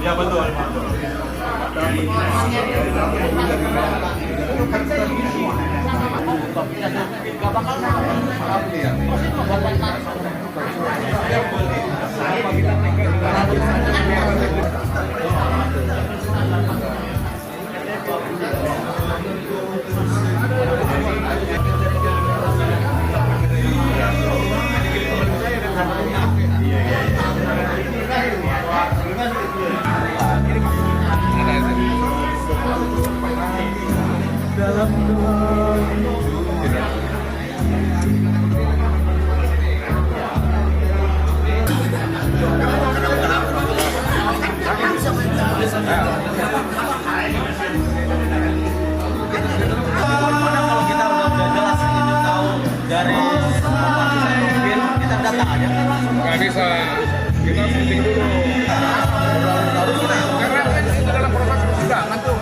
Ya betul. Nggak bisa, kita syuting dulu. Karena itu dalam proses persidangan tuh.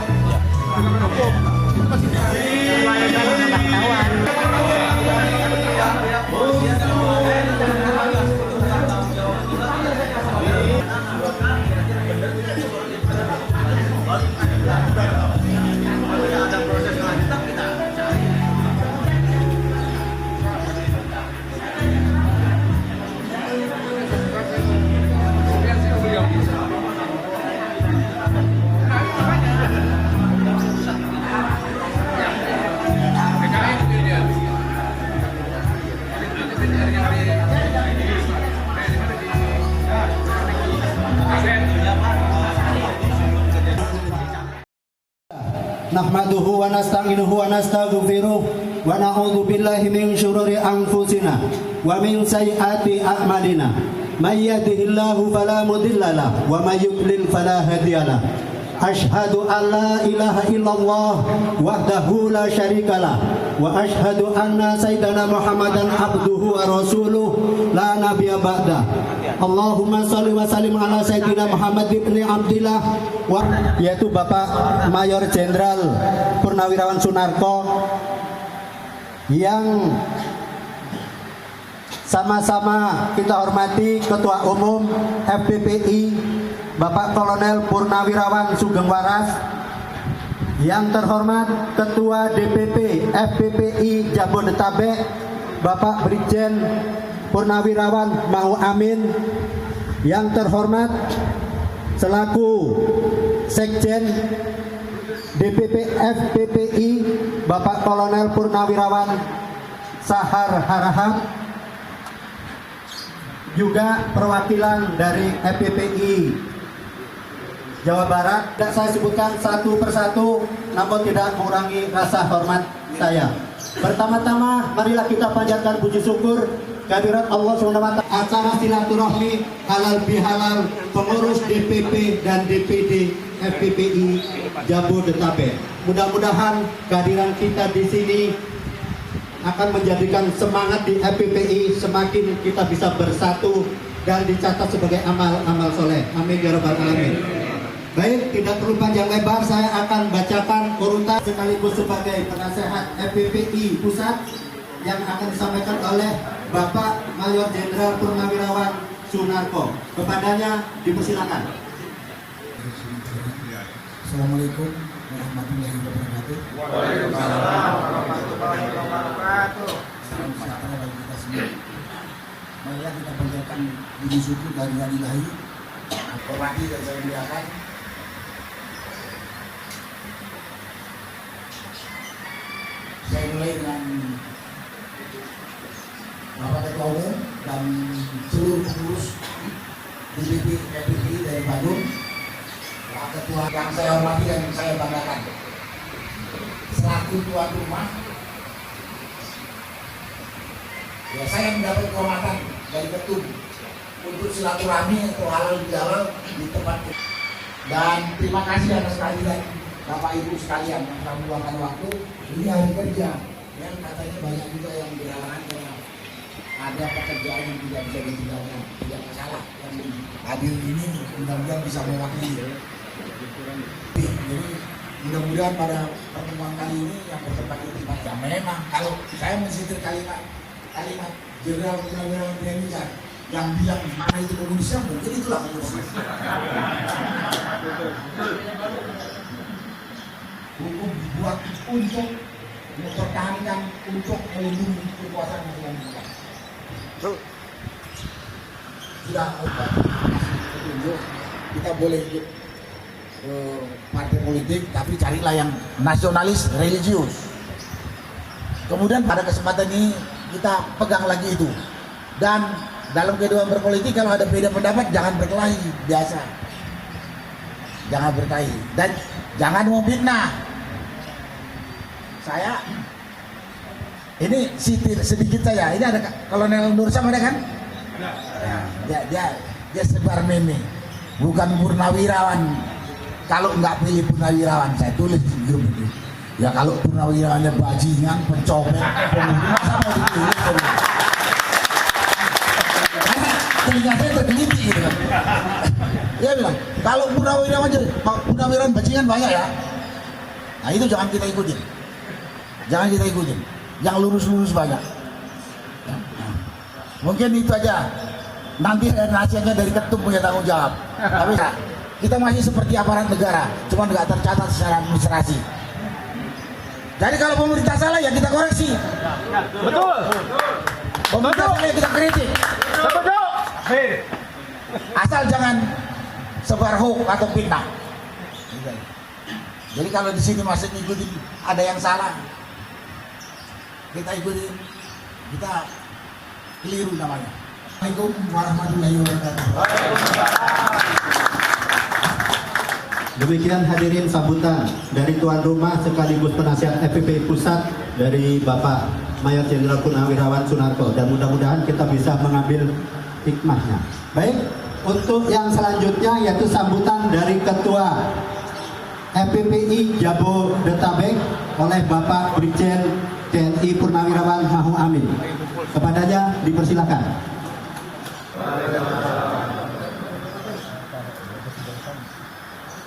Nahmaduhu wa nasta'inuhu wa nastaghfiruh wa na'udzu billahi min syururi anfusina wa min sayyiati a'malina. May yahdihillahu fala mudilla lahu wa may yudlil fala hadiyalah. Asyhadu an la ilaha illallah wahdahu la syarikalah wa asyhadu anna sayyidana Muhammadan abduhu wa rasuluh la nabiyya ba'da. Allahumma shalli wa sallim ala sayyidina Muhammad ibn Abdillah yaitu Bapak Mayor Jenderal Purnawirawan Sunarko yang sama-sama kita hormati Ketua Umum FPPI Bapak Kolonel Purnawirawan Sugeng Waras, yang terhormat Ketua DPP FPPI Jabodetabek Bapak Brigjen Purnawirawan Mahu Amin, yang terhormat selaku Sekjen DPP FPPI Bapak Kolonel Purnawirawan Sahar Harahap, juga perwakilan dari FPPI Jawa Barat. Dan saya sebutkan satu persatu, namun tidak mengurangi rasa hormat saya. Pertama-tama, marilah kita panjatkan puji syukur kehadirat Allah SWT. Acara silaturahmi halal bihalal pengurus DPP dan DPD FPPI Jabodetabek. Mudah-mudahan kehadiran kita di sini akan menjadikan semangat di FPPI semakin kita bisa bersatu dan dicatat sebagai amal-amal soleh. Amin ya rabbal alamin. Baik, tidak perlu panjang lebar, saya akan bacakan urutan sekaligus sebagai penasehat FPPI Pusat yang akan disampaikan oleh Bapak Mayor Jenderal Purnawirawan Sunarko. Kepadanya dipersilakan. Assalamualaikum warahmatullahi wabarakatuh. Waalaikumsalam warahmatullahi wabarakatuh. Salam sejahtera bagi kita semua. Marilah kita panjatkan puji syukur dari Ilahi. Hormati dan saya muliakan saya mulai dengan Bapak Ketua Umum dan seluruh pengurus DPP FPPI dari Bandung, Pak Ketua yang saya hormati dan saya banggakan selaku tuan rumah. Ya, saya mendapat kehormatan dari ketum untuk silaturahmi atau halal bihalal di tempat ini. Dan terima kasih atas kehadiran Bapak Ibu sekalian yang telah meluangkan waktu. Ini hari kerja yang katanya banyak juga yang berhalangan karena ada pekerjaan yang tidak bisa ditinggalkan. Tidak masalah, yang hadir ini mudah-mudahan bisa mewakili. Jadi Mudah-mudahan pada pertemuan kali ini yang bertempat di tempat ya memang kalau saya mensitir kalimat Jenderal Purnawirawan TNI kan yang bilang mana itu komunisnya mungkin itulah komunis. Hukum dibuat untuk mempertahankan, untuk melindungi kekuasaan yang bukan. Sudah petunjuk kita boleh ikut partai politik, tapi carilah yang nasionalis religius. Kemudian pada kesempatan ini kita pegang lagi itu. Dan dalam kehidupan berpolitik kalau ada beda pendapat jangan berkelahi, biasa. Jangan berkelahi dan jangan memfitnah. Saya ini sedikit saya. Ini ada Kolonel Nur Sam ada kan? Dia sebar meme. Bukan purnawirawan. Kalau nggak pilih purnawirawan, saya tulis di grup itu. Ya kalau purnawirawannya bajingan, pencopet, pembunuh, masa mau dipilih? Telinga saya tergeliti gitu kan. Dia bilang, kalau purnawirawan bajingan banyak ya. Nah itu jangan kita ikutin. Jangan kita ikutin. Yang lurus-lurus banyak. Nah, mungkin itu aja. Nanti nasihatnya dari ketum punya tanggung jawab. Tapi kita masih seperti aparat negara, cuma nggak tercatat secara administrasi. Jadi kalau pemerintah salah ya kita koreksi. Betul. Pemerintah salah ya kita kritik. Betul. Asal jangan sebar hoax atau fitnah. Jadi kalau di sini masih ngikutin ada yang salah, kita ikutin, kita keliru namanya. Assalamualaikum warahmatullahi wabarakatuh. Demikian hadirin sambutan dari tuan rumah sekaligus penasihat FPPI Pusat dari Bapak Mayor Jenderal Purnawirawan Sunarko, dan mudah-mudahan kita bisa mengambil hikmahnya. Baik, untuk yang selanjutnya yaitu sambutan dari Ketua FPPI Jabodetabek oleh Bapak Brigjen TNI Purnawirawan Mahu Amin. Kepadanya dipersilakan.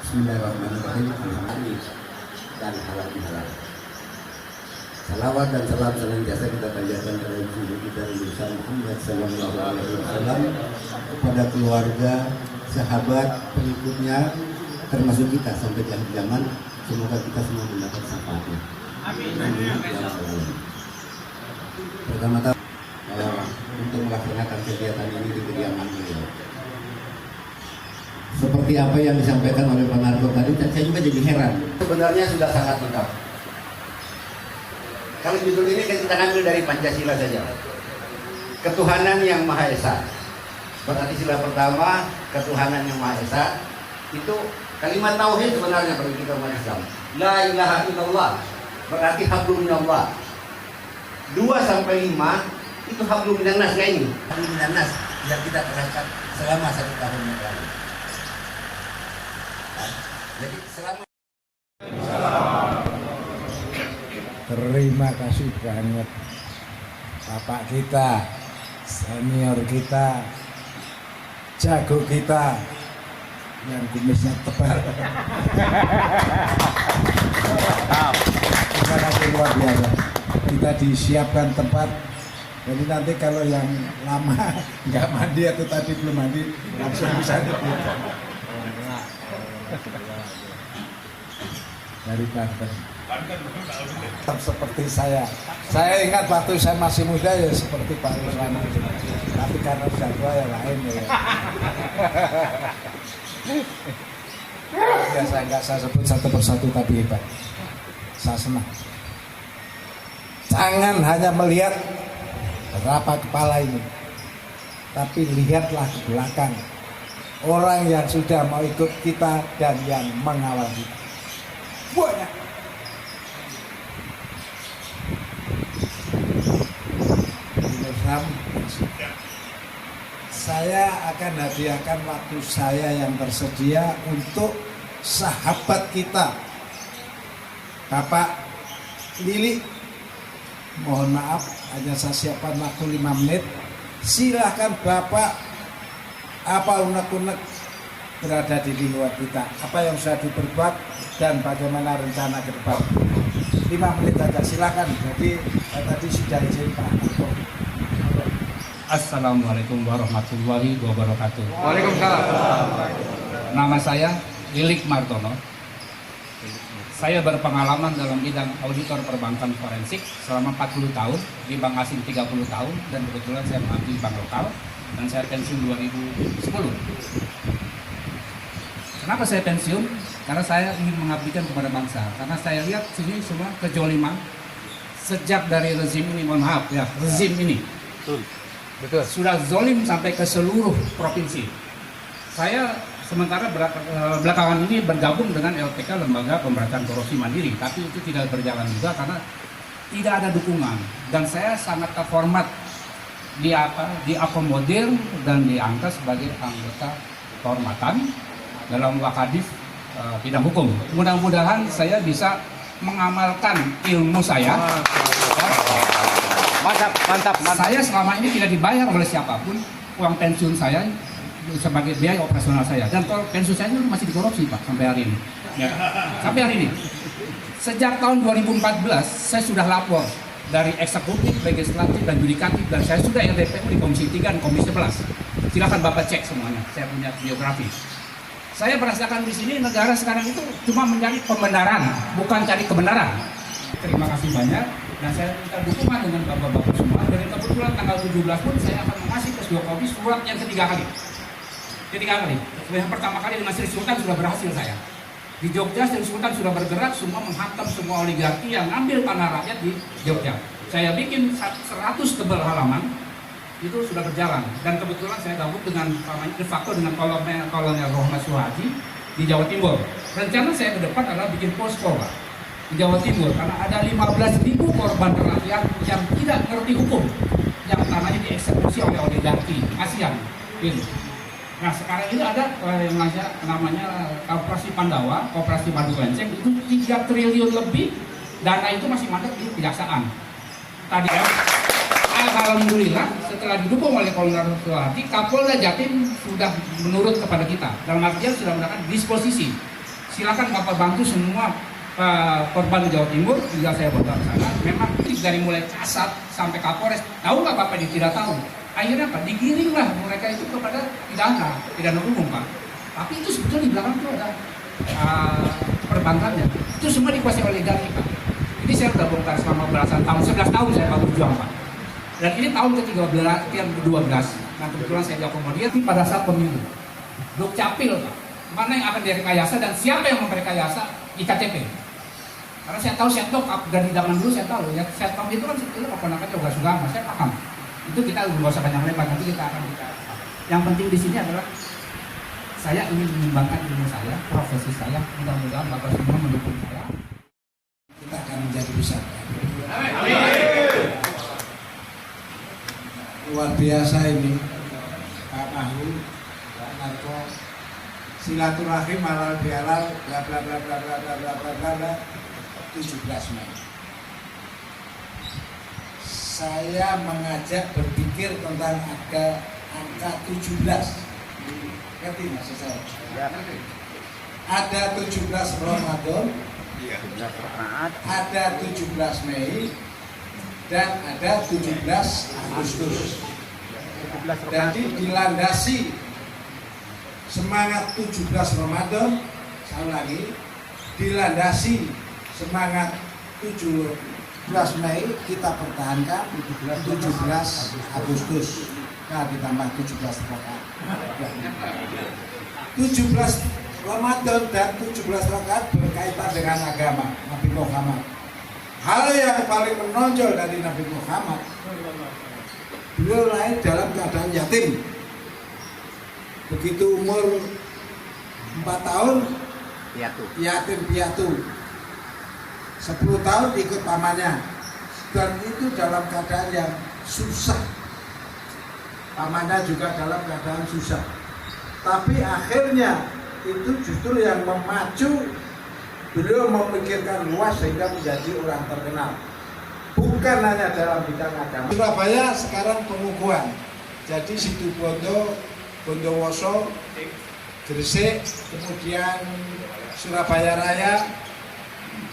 Bismillahirrahmanirrahim. Alhamdulillah dan halal bihalal. Salawat dan salam senantiasa kita panjatkan kepada Nabi kita Muhammad sallallahu alaihi wasallam, kepada keluarga, sahabat, pengikutnya, termasuk kita sampai di akhir zaman. Semoga kita semua mendapat syafaatnya. Amin. Pertama-tama untuk melaksanakan kegiatan ini di kediaman beliau. Seperti apa yang disampaikan oleh Pak Narto tadi, saya juga jadi heran. Sebenarnya sudah sangat lengkap. Kalau judul ini kita ambil dari Pancasila saja. Ketuhanan yang Maha Esa. Berarti sila pertama, ketuhanan yang Maha Esa. Itu kalimat tauhid sebenarnya bagi kita umat Islam. La ilaha illallah. Berarti hablum minallah. 2 sampai 5 itu hablum minannas ini. Hablum minannas yang kita terangkan selama 1 tahun yang lalu. Jadi selama terima kasih banget Bapak kita, senior kita, jago kita yang kumisnya tebal. Terima kasih luar biasa. Kita disiapkan tempat. Jadi nanti kalau yang lama nggak mandi atau tadi belum mandi langsung bisa dibuka. Dari Banten. Seperti saya ingat waktu saya masih muda ya seperti Pak Ruslan, tapi karena sudah tua ya lain ya. Ya saya sebut satu persatu tapi hebat. Saya senang. Jangan hanya melihat berapa kepala ini, tapi lihatlah ke belakang. Orang yang sudah mau ikut kita dan yang mengawal kita. Banyak. Saya akan hadiahkan waktu saya yang tersedia untuk sahabat kita Bapak Lili. Mohon maaf, hanya saya siapkan waktu 5 menit. Silahkan Bapak apa unek-unek berada di luar kita, apa yang sudah diperbuat dan bagaimana rencana ke depan. 5 menit saja, silakan. Jadi tadi sudah izin Pak Marto. Assalamualaikum warahmatullahi wabarakatuh. Waalaikumsalam. Nama saya Lilik Martono. Saya berpengalaman dalam bidang auditor perbankan forensik selama 40 tahun, di bank asing 30 tahun, dan kebetulan saya mengabdi bank lokal, dan saya pensiun 2010. Kenapa saya pensiun? Karena saya ingin mengabdikan kepada bangsa. Karena saya lihat sini semua kejoliman sejak dari rezim ini, mohon maaf ya, rezim ini sudah zolim sampai ke seluruh provinsi. Saya sementara belakangan ini bergabung dengan LPK, Lembaga Pemberantasan Korupsi Mandiri, tapi itu tidak berjalan juga karena tidak ada dukungan. Dan saya sangat terhormat diakomodir dan diangkat sebagai anggota kehormatan dalam Wakadif bidang hukum. Mudah-mudahan saya bisa mengamalkan ilmu saya. Mantap. Saya selama ini tidak dibayar oleh siapapun. Uang pensiun saya sebagai biaya operasional saya, dan kalau pensiun saya itu masih dikorupsi Pak sampai hari ini. Ya. Sampai hari ini. Sejak tahun 2014 saya sudah lapor dari eksekutif, legislatif, dan yudikatif, dan saya sudah RDPU di Komisi 3 dan Komisi 11. Silakan Bapak cek semuanya. Saya punya biografi. Saya merasakan di sini negara sekarang itu cuma mencari pembenaran, bukan cari kebenaran. Terima kasih banyak, dan saya minta dukungan dengan bapak-bapak semua. Dan kebetulan tanggal 17 pun saya akan mengasih ke Jokowi surat yang ketiga kali. Yang pertama kali dengan Sri Sultan sudah berhasil saya. Di Jogja Sri Sultan sudah bergerak, semua menghantam semua oligarki yang ngambil tanah rakyat di Jogja. Saya bikin 100 tebal halaman, itu sudah berjalan. Dan kebetulan saya gabung dengan de facto dengan Kolonel Rohmat Suhaji di Jawa Timur. Rencana saya ke depan adalah bikin posko Pak, di Jawa Timur, karena ada 15.000 korban rakyat yang tidak ngerti hukum, yang tanahnya dieksekusi oleh oligarki. Kasihan. Gitu. Nah sekarang ini ada yang namanya Koperasi Pandawa, Koperasi Madu Lenceng, itu 3 triliun lebih, dana itu masih mandek di kejaksaan. Tadi ya, alhamdulillah setelah didukung oleh Kolonel Suhardi, Kapolda Jatim sudah menurut kepada kita, dalam artian sudah melakukan disposisi. Silakan Bapak bantu semua korban di Jawa Timur, juga saya bawa ke sana. Memang dari mulai Kasat sampai Kapolres, tahu nggak Bapak? Dia tidak tahu. Akhirnya Pak, digiringlah mereka itu kepada pidana umum Pak. Tapi itu sebetulnya di belakang itu ada perbankannya. Itu semua dikuasai oligarki Pak. Ini saya sudah bongkar selama belasan tahun, 11 tahun saya berjuang Pak. Dan ini tahun ke-13, ke-12. Nah kebetulan saya diakomodir pada saat pemilu. Dukcapil Pak. Mana yang akan direkayasa dan siapa yang memperkayasa IKTP. Karena saya tahu Setnov dari zaman dulu saya tahu ya, Setnov itu kan sebetulnya keponakan Yoga Sugama, saya paham. Itu kita nggak usah banyak lebar, nanti kita akan bicara. Yang penting di sini adalah saya ingin mengembangkan ilmu saya, profesi saya. Mudah-mudahan Bapak semua mendukung saya. Kita akan menjadi besar. Luar biasa ini Pak Mahu, Pak Marto, silaturahim halal bihalal, bla bla bla bla bla bla bla bla bla bla. 17 Mei. Saya mengajak berpikir tentang angka 17. Ngerti maksud saya? Ada 17 Ramadan, ada 17 Mei, dan ada 17 Agustus. Jadi dilandasi semangat 17 Ramadan, saya ulangi, dilandasi semangat 17 Mei, kita pertahankan 17 Agustus. Nah ditambah 17 rakaat. 17 Ramadan dan 17 rakaat berkaitan dengan agama Nabi Muhammad. Hal yang paling menonjol dari Nabi Muhammad, beliau lahir dalam keadaan yatim. Begitu umur 4 tahun yatim piatu, 10 tahun ikut pamannya, dan itu dalam keadaan yang susah. Pamannya juga dalam keadaan susah, tapi akhirnya itu justru yang memacu beliau memikirkan luas sehingga menjadi orang terkenal, bukan hanya dalam bidang agama. Surabaya sekarang pengukuhan, jadi Situbondo, Bondowoso, Gresik, kemudian Surabaya Raya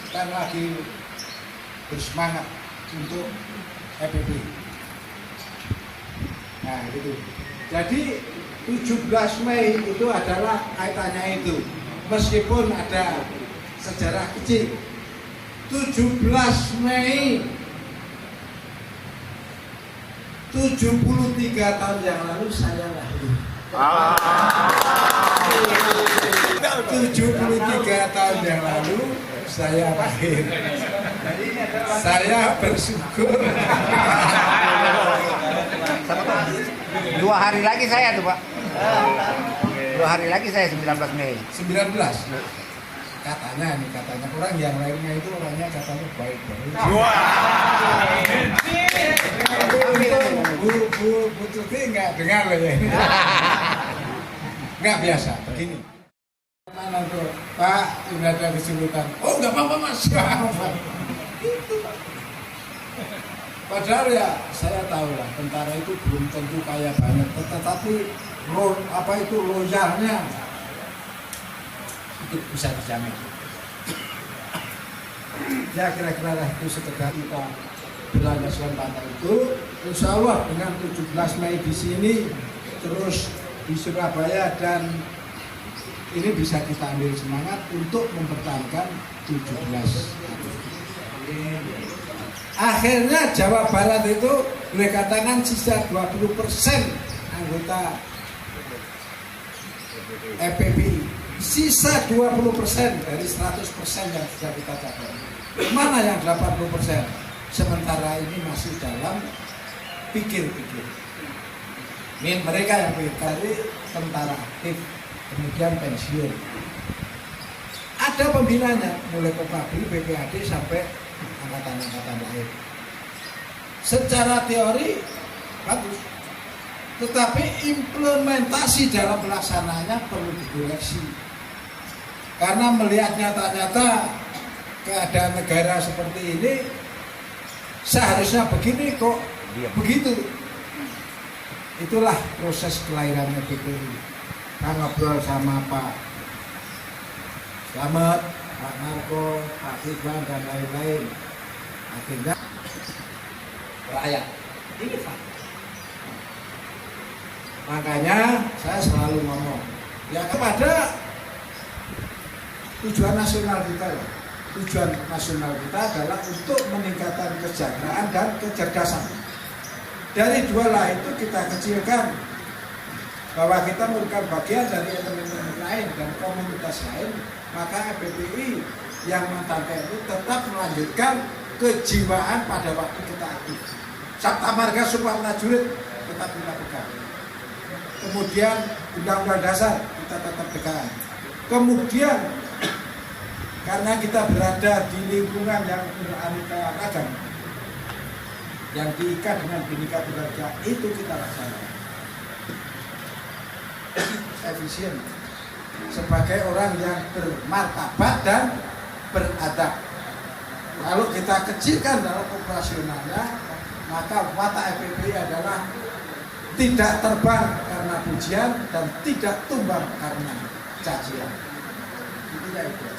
kan lagi bersemangat untuk EPP. Nah itu. Jadi 17 Mei itu adalah kaitannya itu. Meskipun ada sejarah kecil. 17 Mei 73 tahun yang lalu saya lahir. 73 tahun yang lalu saya lahir. Saya bersyukur. 2 hari lagi saya tuh Pak. 2 hari lagi saya 19 Mei. 19. Katanya orang yang lainnya itu orangnya katanya baik-baik. Bu Tuti nggak dengar loh ya. Nggak biasa begini. Mana tuh Pak sudah ada kesulitan? Oh nggak apa-apa Mas. Itu. Padahal ya saya tahu lah tentara itu belum tentu kaya banget, tetapi loyalnya itu bisa dijamin. Ya kira-kira lah itu sekedar kita belanja Nusantara itu. Insya Allah dengan 17 Mei di sini, terus di Surabaya, dan ini bisa kita ambil semangat untuk mempertahankan 17. Akhirnya Jawa Barat itu boleh katakan sisa 20% anggota EPPI. Sisa 20% dari 100% yang sudah kita capai. Mana yang 80%? Sementara ini masih dalam pikir-pikir. Mereka yang dari tentara aktif, kemudian pensiun. Ada pembinanya, mulai Kopabri, BPAD sampai angkatan-angkatan lain. Secara teori bagus, tetapi implementasi dalam pelaksanaannya perlu dikoreksi. Karena melihat nyata-nyata keadaan negara seperti ini, seharusnya begini kok begitu. Itulah proses kelahirannya PPI. Kita ngobrol sama Pak Slamet, Pak Marco, Pak Ridwan, dan lain-lain. Akhirnya rakyat ini Pak. Makanya saya selalu ngomong ya kepada tujuan nasional kita ya. Tujuan nasional kita adalah untuk meningkatkan kesejahteraan dan kecerdasan. Dari dua lah itu kita kecilkan bahwa kita merupakan bagian dari elemen lain dan komunitas lain, maka EPPI yang mantan TNI tetap melanjutkan kejiwaan pada waktu kita aktif. Sabta Marga Sumpah Prajurit tetap kita pegang. Kemudian Undang-Undang Dasar kita tetap pegang. Kemudian karena kita berada di lingkungan yang beraneka ragam, yang diikat dengan Bhinneka Tunggal Ika, itu kita laksanakan. Efisien sebagai orang yang bermartabat dan beradab. Kalau kita kecilkan dalam operasionalnya, maka watak EPPI adalah tidak terbang karena pujian dan tidak tumbang karena cacian. Itu ya itu.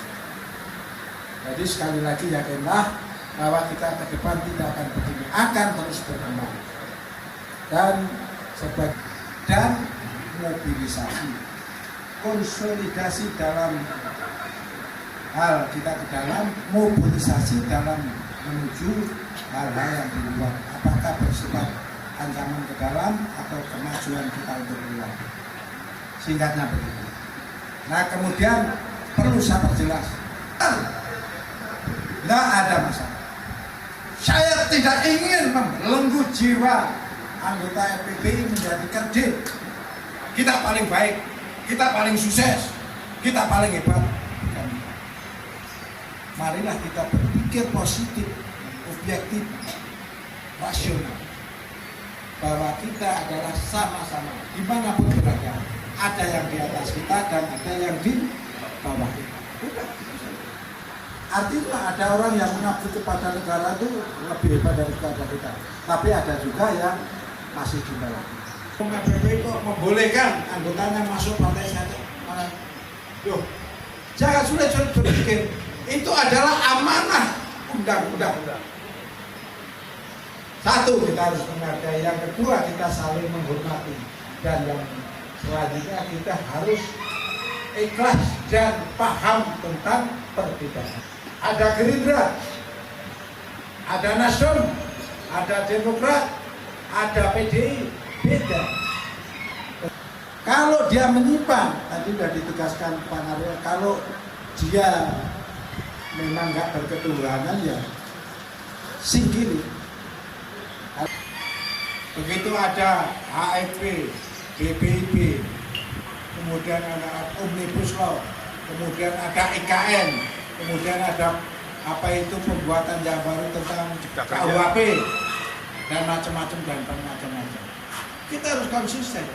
Jadi sekali lagi yakinlah bahwa kita ke depan tidak akan begini, akan terus berkembang. Dan mobilisasi, konsolidasi dalam hal kita ke dalam, mobilisasi dalam menuju hal-hal yang di luar. Apakah bersifat ancaman ke dalam atau kemajuan kita untuk keluar. Singkatnya begitu. Nah kemudian perlu saya perjelas. Tidak ada masalah. Saya tidak ingin membelenggu jiwa anggota EPPI menjadikan deal. Kita paling baik, kita paling sukses, kita paling hebat. Marilah kita berpikir positif, objektif, rasional. Bahwa kita adalah sama-sama dimanapun berada. Ada yang di atas kita dan ada yang di bawah kita. Artinya ada orang yang mengabdi kepada negara itu lebih hebat daripada kita. Tapi ada juga yang masih di bawah. EPPI kok membolehkan anggotanya masuk partai saja. Loh, Jangan sulit-sulit berpikir. Itu adalah amanah undang-undang. Satu, kita harus menghargai. Yang kedua, kita saling menghormati. Dan yang selanjutnya, kita harus ikhlas dan paham tentang perbedaan. Ada Gerindra, ada Nasdem, ada Demokrat, ada PDI, beda. Kalau dia menyimpang, tadi sudah ditegaskan Pak Arya, kalau dia memang nggak berketuhanan ya singkiri. Begitu ada AFP, BPIB, kemudian ada Omnibus Law, kemudian ada IKN, kemudian ada apa itu pembuatan yang baru tentang KUHP dan macam-macam dan macam-macam. Kita harus konsisten.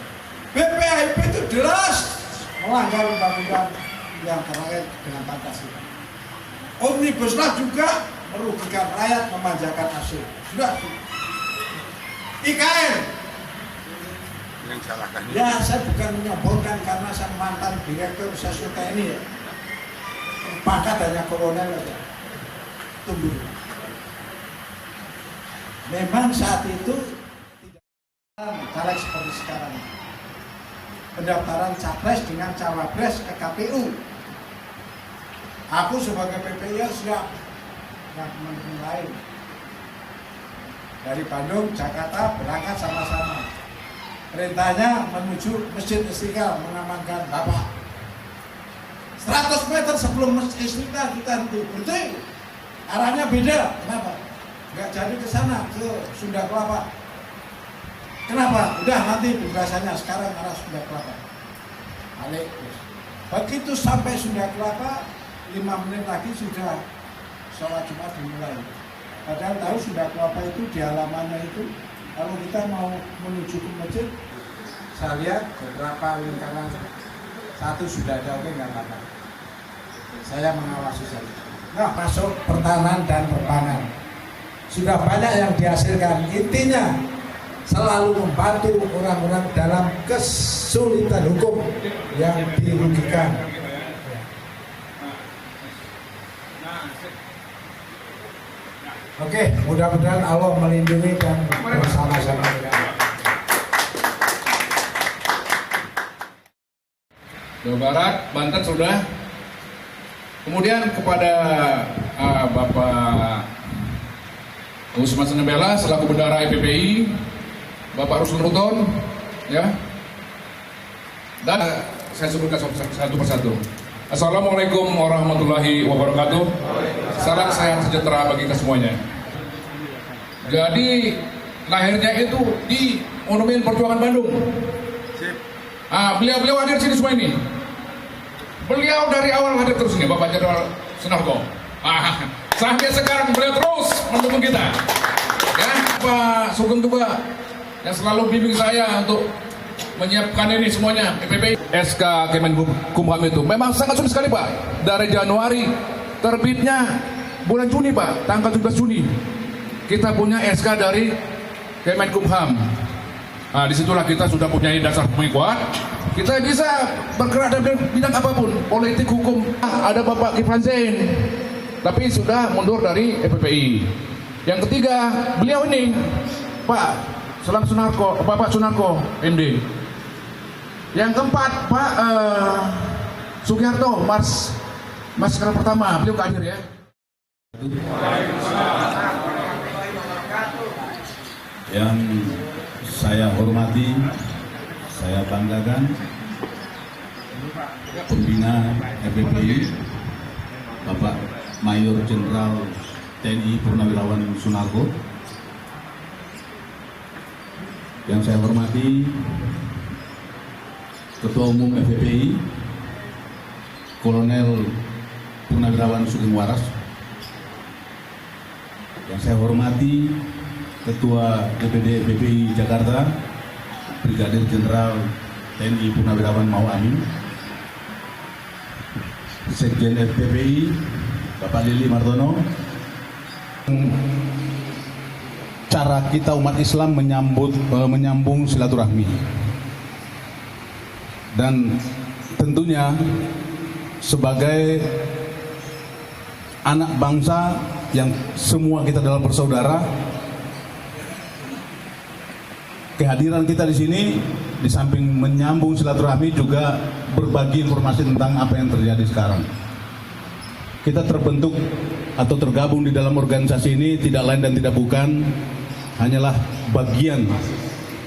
BPIB itu jelas melanggar undang-undang yang terkait dengan Pancasila. Omnibus Law juga merugikan rakyat, memanjakan hasil. Sudah. IKN. Yang salahkan. Ya, saya bukan menyombongkan karena saya mantan direktur Sesno TNI ya. Pangkat hanya kolonel saja. Tunggu. Memang saat itu tidak caleg seperti sekarang. Pendaftaran capres dengan cawapres ke KPU. Aku sebagai PPI siap yang menilai dari Bandung, Jakarta berangkat sama-sama. Perintahnya menuju Masjid Istiqlal mengamankan Bapak. 100 meter sebelum Masjid Istiqlal kita berhenti. Arahnya beda. Kenapa? Nggak jadi ke sana, ke Sunda Kelapa. Kenapa? Udah nanti penjelasannya, sekarang arah Sunda Kelapa. Balik. Begitu sampai Sunda Kelapa, 5 menit lagi sudah sholat Jumat dimulai. Padahal tahu Sunda Kelapa itu di halamannya itu, kalau kita mau menuju ke masjid, saya lihat beberapa lingkaran, satu sudah ada, oke nggak apa-apa. Saya mengawasi saja. Nah, masuk pertahanan dan perpangan. Sudah banyak yang dihasilkan. Intinya selalu membantu orang-orang dalam kesulitan hukum yang dirugikan. Oke, mudah-mudahan Allah melindungi dan bersama-sama. Jawa Barat, Banten sudah. Kemudian kepada Bapak Usman Senebela selaku bendahara EPPI, Bapak Ruslan Ruton, ya. Dan saya sebutkan satu persatu. Assalamualaikum warahmatullahi wabarakatuh. Salam sayang sejahtera bagi kita semuanya. Jadi lahirnya itu di Monumen Perjuangan Bandung. Beliau hadir sini semua ini. Beliau dari awal hadir terus ini, Bapak Jenderal Sunarko. Sampai sekarang beliau terus mendukung kita. Ya, Pak Sugeng juga yang selalu bimbing saya untuk menyiapkan ini semuanya. PPP SK Kemenkumham itu memang sangat sulit sekali, Pak. Dari Januari terbitnya bulan Juni, Pak, tanggal 17 Juni. Kita punya SK dari Kemenkumham. Nah, disitulah kita sudah punya dasar hukum yang kuat. Kita bisa bergerak dalam bidang apapun, politik, hukum. Ada Bapak Kiflan Zain, tapi sudah mundur dari EPPI. Yang ketiga, beliau ini, Pak Bapak Sunarko, MD. Yang keempat, Pak Sugiharto, Mas sekarang pertama, beliau hadir ya. Yang saya hormati, saya banggakan pembina EPPI Bapak Mayor Jenderal TNI Purnawirawan Sunarko. Yang saya hormati Ketua Umum EPPI Kolonel Purnawirawan Sugeng Waras. Yang saya hormati Ketua DPD EPPI Jakarta Brigadir Jenderal TNI Purnawirawan Mau Amin, Sekjen FPPI Bapak Lili Martono. Cara kita umat Islam menyambung silaturahmi, dan tentunya sebagai anak bangsa yang semua kita adalah bersaudara, kehadiran kita di sini di samping menyambung silaturahmi juga berbagi informasi tentang apa yang terjadi sekarang. Kita terbentuk atau tergabung di dalam organisasi ini tidak lain dan tidak bukan hanyalah bagian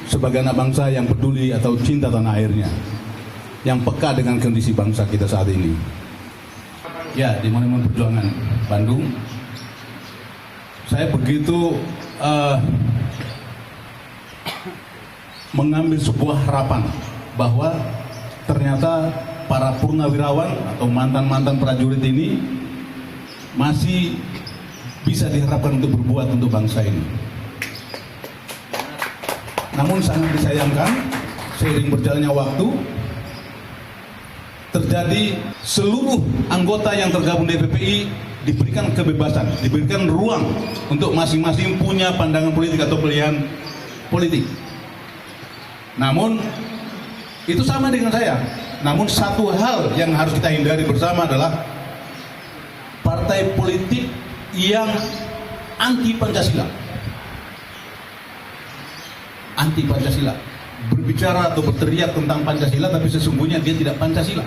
sebagai anak bangsa yang peduli atau cinta tanah airnya, yang peka dengan kondisi bangsa kita saat ini. Ya, di Monumen Perjuangan Bandung, saya begitu mengambil sebuah harapan bahwa ternyata para purnawirawan atau mantan-mantan prajurit ini masih bisa diharapkan untuk berbuat untuk bangsa ini. Namun sangat disayangkan, seiring berjalannya waktu, terjadi seluruh anggota yang tergabung di PPI diberikan kebebasan, diberikan ruang untuk masing-masing punya pandangan politik atau pilihan politik. Namun itu sama dengan saya. Namun satu hal yang harus kita hindari bersama adalah partai politik yang anti Pancasila. Anti Pancasila, berbicara atau berteriak tentang Pancasila tapi sesungguhnya dia tidak Pancasila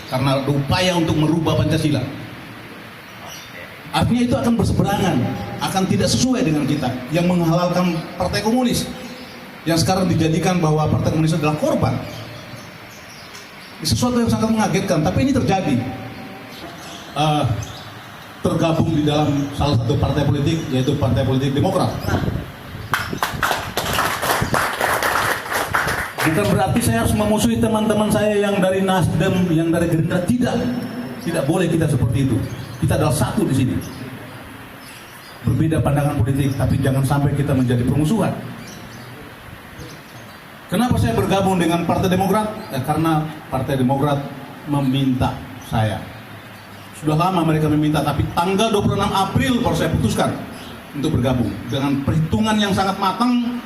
karena ada upaya untuk merubah Pancasila. Artinya itu akan berseberangan, akan tidak sesuai dengan kita yang menghalalkan Partai Komunis, yang sekarang dijadikan bahwa Partai Komunis adalah korban. Ini sesuatu yang sangat mengagetkan, tapi ini terjadi. Tergabung di dalam salah satu partai politik, yaitu Partai Politik Demokrat. Bukan berarti saya harus memusuhi teman-teman saya yang dari Nasdem, yang dari Gerindra. Tidak boleh kita seperti itu. Kita adalah satu di sini. Berbeda pandangan politik, tapi jangan sampai kita menjadi permusuhan. Kenapa saya bergabung dengan Partai Demokrat? Ya, karena Partai Demokrat meminta saya. Sudah lama mereka meminta, tapi tanggal 26 April baru saya putuskan untuk bergabung. Dengan perhitungan yang sangat matang,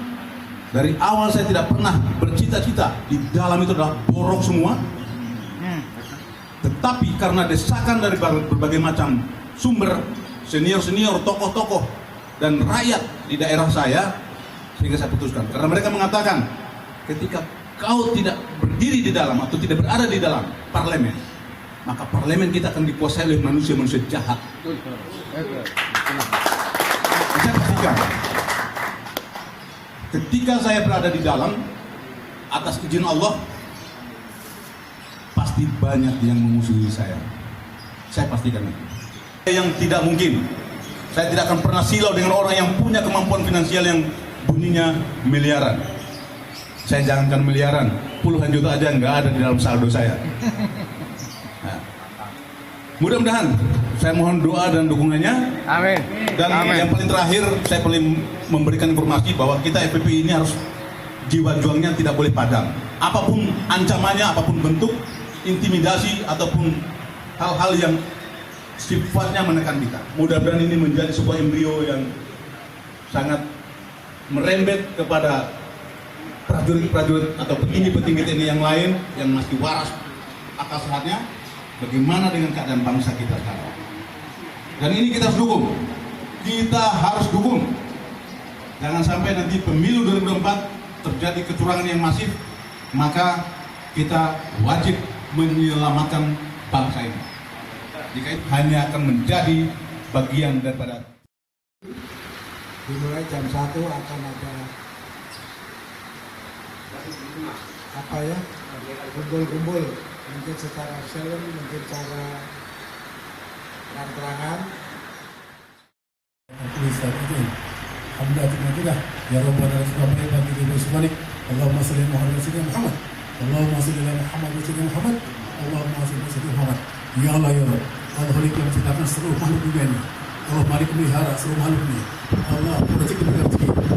dari awal saya tidak pernah bercita-cita di dalam itu adalah borok semua. Tetapi karena desakan dari berbagai macam sumber, senior-senior, tokoh-tokoh, dan rakyat di daerah saya, sehingga saya putuskan. Karena mereka mengatakan, ketika kau tidak berdiri di dalam atau tidak berada di dalam parlemen, maka parlemen kita akan dikuasai oleh manusia-manusia jahat. Saya pastikan, ketika saya berada di dalam, atas izin Allah, pasti banyak yang memusuhi saya. Saya pastikan itu. Yang tidak mungkin, saya tidak akan pernah silau dengan orang yang punya kemampuan finansial yang bunyinya miliaran. Saya jangankan miliaran, puluhan juta aja nggak ada di dalam saldo saya. Nah, mudah-mudahan saya mohon doa dan dukungannya. Amin. Dan yang paling terakhir, saya paling memberikan informasi bahwa kita FPPI ini harus jiwa juangnya tidak boleh padam. Apapun ancamannya, apapun bentuk intimidasi ataupun hal-hal yang sifatnya menekan kita. Mudah-mudahan ini menjadi sebuah embrio yang sangat merembet kepada prajurit-prajurit atau petinggi-petinggi TNI yang lain yang masih waras akal sehatnya. Bagaimana dengan keadaan bangsa kita sekarang? Dan ini kita harus dukung. Kita harus dukung. Jangan sampai nanti pemilu 2024 terjadi kecurangan yang masif, maka kita wajib menyelamatkan bangsa ini. Jika itu hanya akan menjadi bagian daripada. Dimulai jam 1 akan ada kumpul-kumpul, mungkin secara silent, mungkin secara terang-terangan. Alhamdulillah, ya Rabbana Allahumma salli ala Muhammad sayyidina Muhammad. Allahumma salli ala Muhammad sayyidina Muhammad. Allahumma salli ala sayyidina Muhammad. Ya Allah ya Rabb, Allah yang menciptakan seluruh makhluk dunia ini. Allah mari pelihara seluruh makhluk ini. Allah rezeki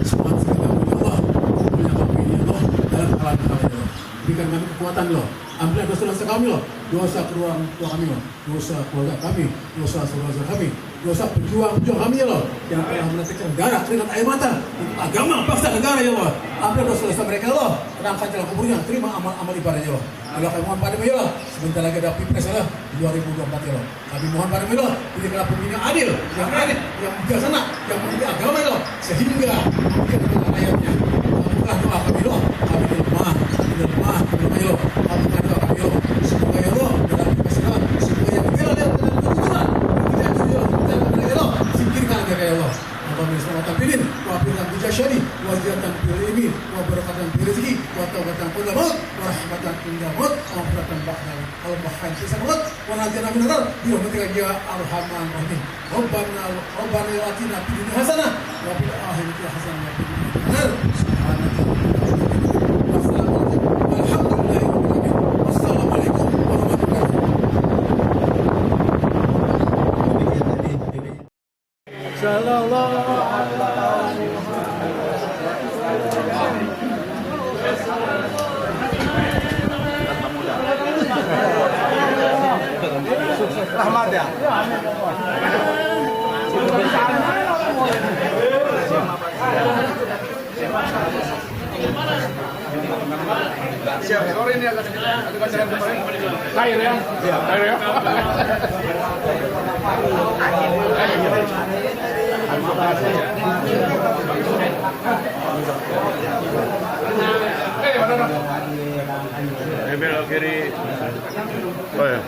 semua segala punya Allah. Punya kami ya Allah dalam alam kami ya Allah. Berikan kami kekuatan loh. Ambillah dosa-dosa kami loh. Dosa kedua orang tua kami loh. Dosa keluarga kami. Dosa saudara kami. dosa pejuang kami ya Allah yang telah meneteskan darah keringat air mata untuk agama bangsa negara ya Allah. Ampun dosa-dosa mereka ya Allah, terangkan jalan kuburnya, terima amal-amal ibadahnya ya Allah. Allah kami mohon padamu ya Allah, sebentar lagi ada Pilpres ya Allah 2024 ya Allah. Kami mohon padamu ya Allah, pilihlah pemimpin yang adil, yang bijaksana, yang mengerti agama ya Allah, sehingga mungkin dengan rakyatnya. Bukan doa kami ya Allah, kami lemah ya Allah, kami doa kami ya Allah, semoga ya Allah dalam Pilpres ya Allah, semoga yang bela dan kejujuran, tidak jujur dan mereka ya Allah, singkirkan mereka ya Allah. Alhamdulillah selamat pilih, wafilan bijasyari, wajatan pilih, wabarakatan rezeki, watawatan kudamut, warahmatan indamut, wafratan ba'dal, al-bahan sisamut, wanajana minaral, birahmatika ya arhamar rahim. Rabbana ya atina fid dunya hasanah, wa fil akhirati hasanah, wa qina adzabannar. Wassalamualaikum warahmatullahi Rahmat ya. Siap, sore ini ada acara kemarin. Cair ya? Iya, cair ya. Belok kiri. Oh ya.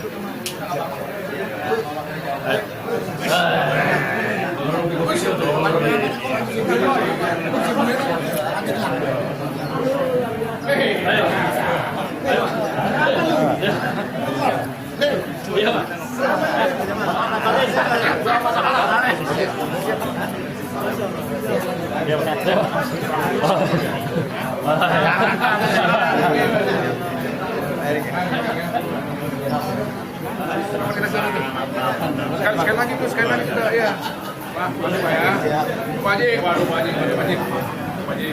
Sekali lagi tuh, sekali lagi sudah ya. Pak, ya. Pak Haji, waduh Pak Haji, Pak Haji. Pak Haji.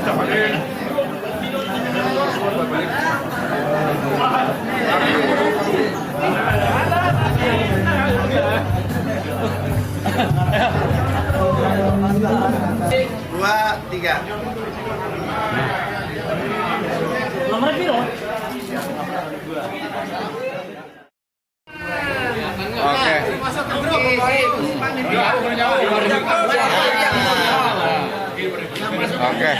Pak Haji. Dua, tiga. Nomor piro? Oke. Oke.